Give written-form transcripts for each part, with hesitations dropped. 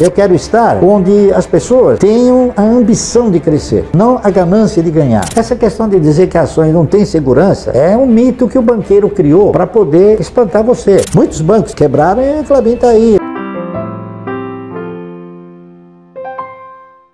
Eu quero estar onde as pessoas tenham a ambição de crescer, não a ganância de ganhar. Essa questão de dizer que ações não têm segurança é um mito que o banqueiro criou para poder espantar você. Muitos bancos quebraram e a Klabin está aí.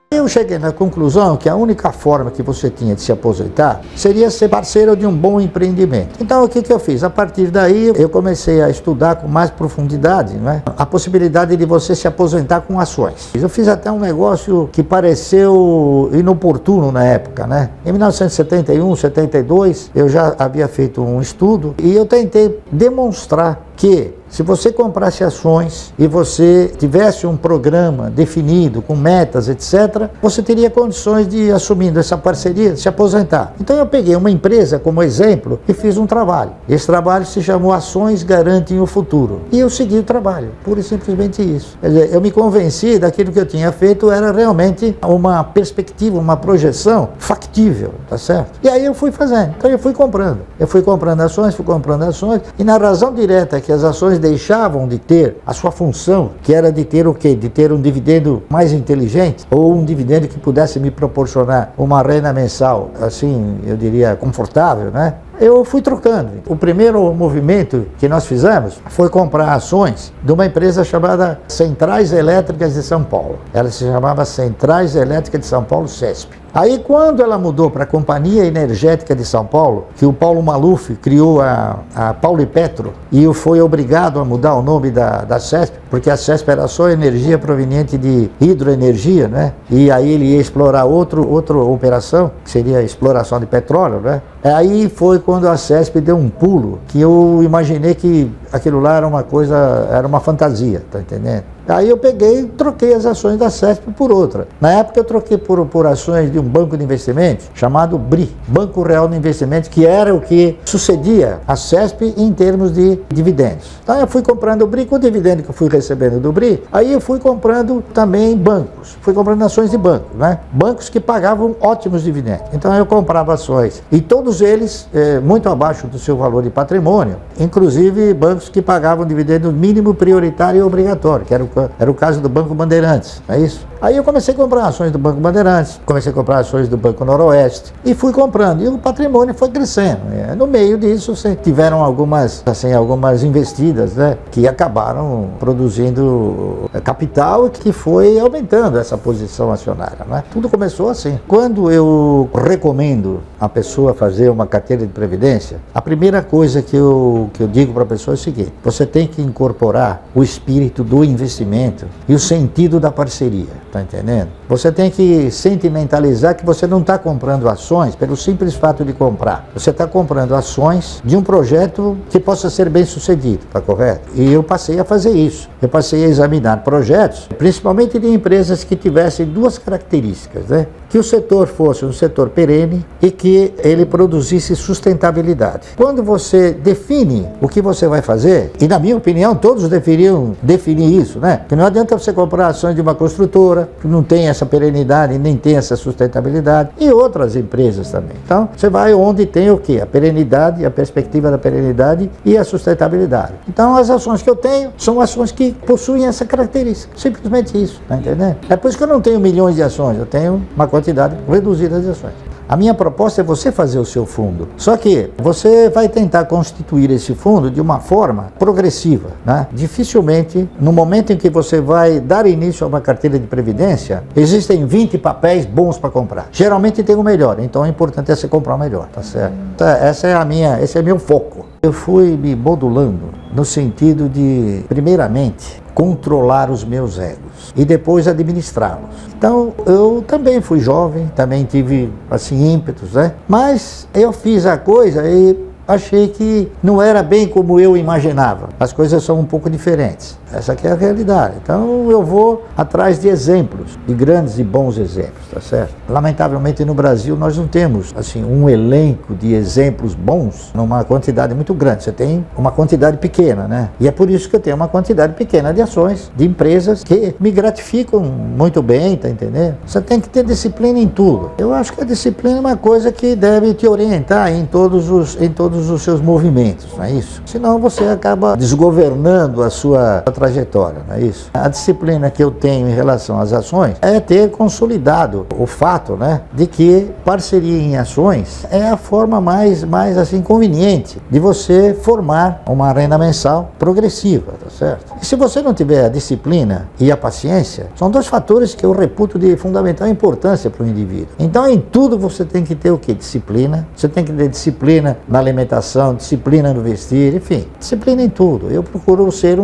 Eu cheguei na conclusão que a única forma que você tinha de se aposentar seria ser parceiro de um bom empreendimento. Então o que eu fiz? A partir daí eu comecei a estudar com mais profundidade, né, a possibilidade de você se aposentar com ações. Eu fiz até um negócio que pareceu inoportuno na época, né? Em 1971, 72, eu já havia feito um estudo e eu tentei demonstrar que se você comprasse ações e você tivesse um programa definido, com metas, etc., você teria condições de, assumindo essa parceria, se aposentar. Então eu peguei uma empresa como exemplo e fiz um trabalho. Esse trabalho se chamou Ações Garantem o Futuro. E eu segui o trabalho, pura e simplesmente isso. Quer dizer, eu me convenci daquilo que eu tinha feito era realmente uma perspectiva, uma projeção factível, tá certo? E aí eu fui fazendo. Então eu fui comprando. Eu fui comprando ações, e na razão direta que as ações deixavam de ter a sua função, que era de ter o quê? De ter um dividendo mais inteligente, ou um dividendo que pudesse me proporcionar uma renda mensal, assim, eu diria, confortável, né? Eu fui trocando. O primeiro movimento que nós fizemos foi comprar ações de uma empresa chamada Centrais Elétricas de São Paulo. Ela se chamava Centrais Elétricas de São Paulo, CESP. Aí quando ela mudou para a Companhia Energética de São Paulo, que o Paulo Maluf criou a Paulipetro e foi obrigado a mudar o nome da CESP, porque a CESP era só energia proveniente de hidroenergia, né? E aí ele ia explorar outra operação, que seria a exploração de petróleo, né? Aí foi quando a CESP deu um pulo, que eu imaginei que aquilo lá era uma coisa, era uma fantasia, tá entendendo? Aí eu peguei e troquei as ações da CESP por outra. Na época eu troquei por ações de um banco de investimentos chamado BRI, Banco Real de Investimentos, que era o que sucedia a CESP em termos de dividendos. Então eu fui comprando o BRI, com o dividendo que eu fui recebendo do BRI, aí eu fui comprando também bancos, fui comprando ações de bancos, né? Bancos que pagavam ótimos dividendos. Então eu comprava ações, e todos eles muito abaixo do seu valor de patrimônio, inclusive bancos que pagavam dividendo mínimo, prioritário e obrigatório, que era o caso do Banco Bandeirantes, não é isso? Aí eu comecei a comprar ações do Banco Bandeirantes, comecei a comprar ações do Banco Noroeste e fui comprando, e o patrimônio foi crescendo. No meio disso tiveram algumas investidas, né, que acabaram produzindo capital, que foi aumentando essa posição acionária, né? Tudo começou assim. Quando eu recomendo a pessoa fazer uma carteira de previdência, a primeira coisa que eu digo para a pessoa é o seguinte: você tem que incorporar o espírito do investimento e o sentido da parceria. Tá entendendo? Você tem que sentimentalizar que você não está comprando ações pelo simples fato de comprar. Você está comprando ações de um projeto que possa ser bem sucedido, tá correto? E eu passei a fazer isso. Eu passei a examinar projetos, principalmente de empresas que tivessem duas características, né? Que o setor fosse um setor perene e que ele produzisse sustentabilidade. Quando você define o que você vai fazer, e na minha opinião todos deveriam definir isso, né? Que não adianta você comprar ações de uma construtora que não tem essa perenidade, nem tem essa sustentabilidade, e outras empresas também. Então, você vai onde tem o quê? A perenidade, a perspectiva da perenidade e a sustentabilidade. Então, as ações que eu tenho são ações que possuem essa característica. Simplesmente isso, tá entendendo? É por isso que eu não tenho milhões de ações, eu tenho uma quantidade reduzida de ações. A minha proposta é você fazer o seu fundo. Só que você vai tentar constituir esse fundo de uma forma progressiva, né? Dificilmente, no momento em que você vai dar início a uma carteira de previdência, existem 20 papéis bons para comprar. Geralmente tem o melhor, então é importante você comprar o melhor, tá certo? Esse é meu foco. Eu fui me modulando no sentido de, primeiramente, controlar os meus egos e depois administrá-los. Então, eu também fui jovem, também tive, assim, ímpetos, né? Mas eu fiz a coisa e achei que não era bem como eu imaginava. As coisas são um pouco diferentes. Essa aqui é a realidade. Então eu vou atrás de exemplos, de grandes e bons exemplos, tá certo? Lamentavelmente no Brasil nós não temos, assim, um elenco de exemplos bons numa quantidade muito grande. Você tem uma quantidade pequena, né? E é por isso que eu tenho uma quantidade pequena de ações, de empresas que me gratificam muito bem, tá entendendo? Você tem que ter disciplina em tudo. Eu acho que a disciplina é uma coisa que deve te orientar em todos todos os seus movimentos, não é isso? Senão você acaba desgovernando a sua trajetória, não é isso? A disciplina que eu tenho em relação às ações é ter consolidado o fato, né, de que parceria em ações é a forma mais assim conveniente de você formar uma renda mensal progressiva, tá certo? E se você não tiver a disciplina e a paciência, são dois fatores que eu reputo de fundamental importância para o indivíduo. Então, em tudo você tem que ter o quê? Disciplina. Você tem que ter disciplina na alimentação, disciplina no vestir, enfim, disciplina em tudo. Eu procuro ser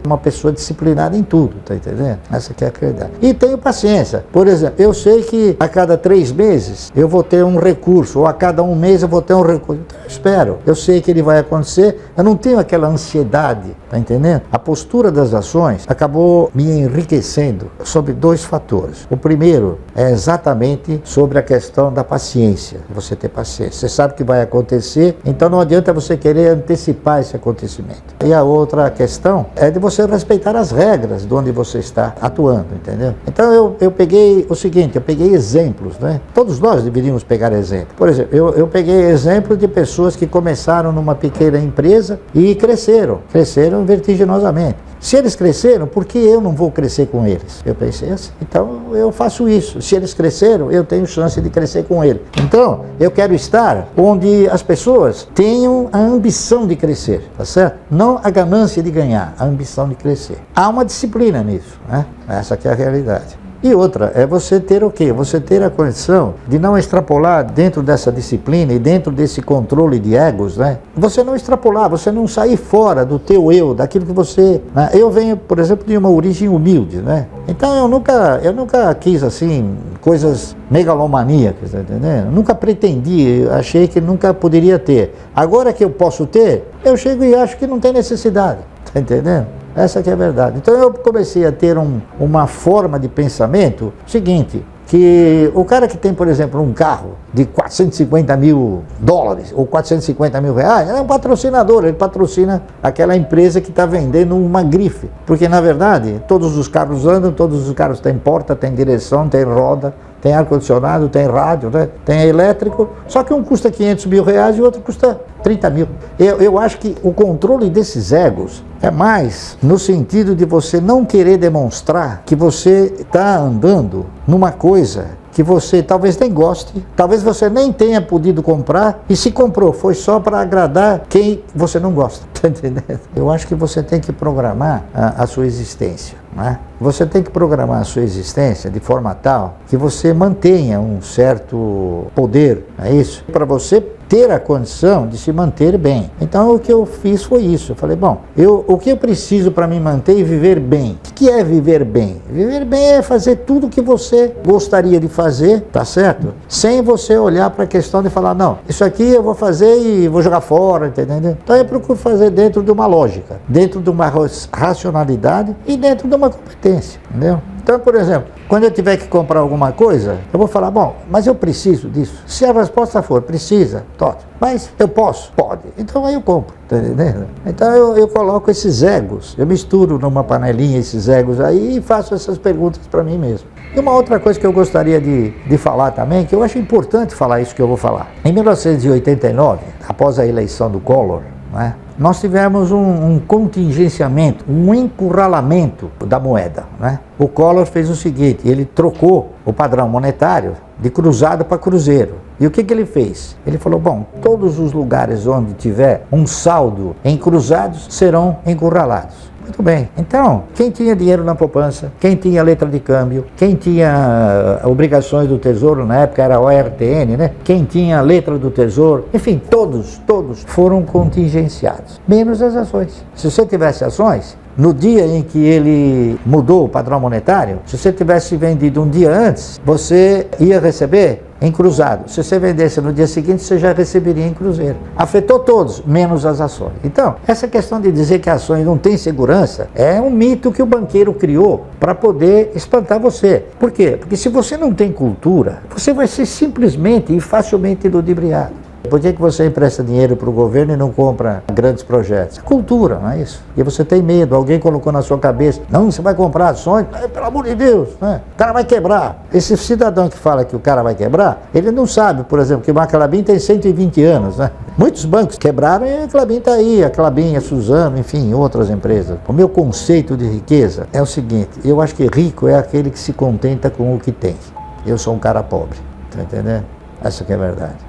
uma pessoa disciplinada em tudo, tá entendendo? Essa que é a realidade. E tenho paciência. Por exemplo, eu sei que a cada 3 meses eu vou ter um recurso, ou a cada 1 mês eu vou ter um recurso. Então, eu espero. Eu sei que ele vai acontecer. Eu não tenho aquela ansiedade, tá entendendo? A postura das ações acabou me enriquecendo sobre 2 fatores. O primeiro é exatamente sobre a questão da paciência. Você ter paciência. Você sabe que vai acontecer, então não adianta você querer antecipar esse acontecimento. E a outra questão é de você respeitar as regras de onde você está atuando, entendeu? Então eu peguei o seguinte, eu peguei exemplos, né? Todos nós deveríamos pegar exemplo. Por exemplo, eu peguei exemplo de pessoas que começaram numa pequena empresa e cresceram vertiginosamente. Se eles cresceram, por que eu não vou crescer com eles? Eu pensei assim, então eu faço isso. Se eles cresceram, eu tenho chance de crescer com eles. Então, eu quero estar onde as pessoas tenham a ambição de crescer, tá certo? Não a ganância de ganhar, a ambição de crescer. Há uma disciplina nisso, né? Essa aqui é a realidade. E outra, é você ter o quê? Você ter a condição de não extrapolar dentro dessa disciplina e dentro desse controle de egos, né? Você não extrapolar, você não sair fora do teu eu, daquilo que você... Né? Eu venho, por exemplo, de uma origem humilde, né? Então eu nunca quis, assim, coisas megalomaníacas, tá entendendo? Nunca pretendi, achei que nunca poderia ter. Agora que eu posso ter, eu chego e acho que não tem necessidade, tá entendendo? Essa que é a verdade. Então eu comecei a ter uma forma de pensamento seguinte, que o cara que tem, por exemplo, um carro de 450 mil dólares ou 450 mil reais, é um patrocinador, ele patrocina aquela empresa que está vendendo uma grife. Porque, na verdade, todos os carros andam, todos os carros têm porta, têm direção, têm roda, tem ar-condicionado, tem rádio, né? Tem elétrico, só que um custa 500 mil reais e o outro custa 30 mil. Eu acho que o controle desses egos é mais no sentido de você não querer demonstrar que você está andando numa coisa que você talvez nem goste, talvez você nem tenha podido comprar, e se comprou foi só para agradar quem você não gosta, tá entendendo? Eu acho que você tem que programar a sua existência, né? Você tem que programar a sua existência de forma tal que você mantenha um certo poder, é isso? Para você ter a condição de se manter bem. Então o que eu fiz foi isso. Eu falei, bom, o que eu preciso para me manter e viver bem? O que é viver bem? Viver bem é fazer tudo o que você gostaria de fazer, tá certo? Sem você olhar para a questão de falar, não, isso aqui eu vou fazer e vou jogar fora, entendeu? Então eu procuro fazer dentro de uma lógica, dentro de uma racionalidade e dentro de uma competência, entendeu? Então, por exemplo, quando eu tiver que comprar alguma coisa, eu vou falar, bom, mas eu preciso disso. Se a resposta for, precisa, ótimo. Mas eu posso? Pode. Então aí eu compro, tá entendendo? Então eu coloco esses egos, eu misturo numa panelinha esses egos aí e faço essas perguntas para mim mesmo. E uma outra coisa que eu gostaria de falar também, que eu acho importante falar isso que eu vou falar. Em 1989, após a eleição do Collor, né, nós tivemos um contingenciamento, um encurralamento da moeda, né? O Collor fez o seguinte, ele trocou o padrão monetário de cruzado para cruzeiro. E o que ele fez? Ele falou, bom, todos os lugares onde tiver um saldo em cruzados serão encurralados. Muito bem. Então, quem tinha dinheiro na poupança, quem tinha letra de câmbio, quem tinha obrigações do Tesouro, na época era ORTN, né? Quem tinha letra do Tesouro, enfim, todos foram contingenciados, menos as ações. Se você tivesse ações, no dia em que ele mudou o padrão monetário, se você tivesse vendido um dia antes, você ia receber em cruzado. Se você vendesse no dia seguinte, você já receberia em cruzeiro. Afetou todos, menos as ações. Então, essa questão de dizer que ações não têm segurança é um mito que o banqueiro criou para poder espantar você. Por quê? Porque se você não tem cultura, você vai ser simplesmente e facilmente ludibriado. Por que você empresta dinheiro para o governo e não compra grandes projetos? É cultura, não é isso? E você tem medo, alguém colocou na sua cabeça, não, você vai comprar ações, pelo amor de Deus, né? O cara vai quebrar. Esse cidadão que fala que o cara vai quebrar, ele não sabe, por exemplo, que o Banco Clabin tem 120 anos, né? Muitos bancos quebraram e a Clabin está aí, a Clabin, a Suzano, enfim, outras empresas. O meu conceito de riqueza é o seguinte, eu acho que rico é aquele que se contenta com o que tem. Eu sou um cara pobre, tá entendendo? Essa que é a verdade.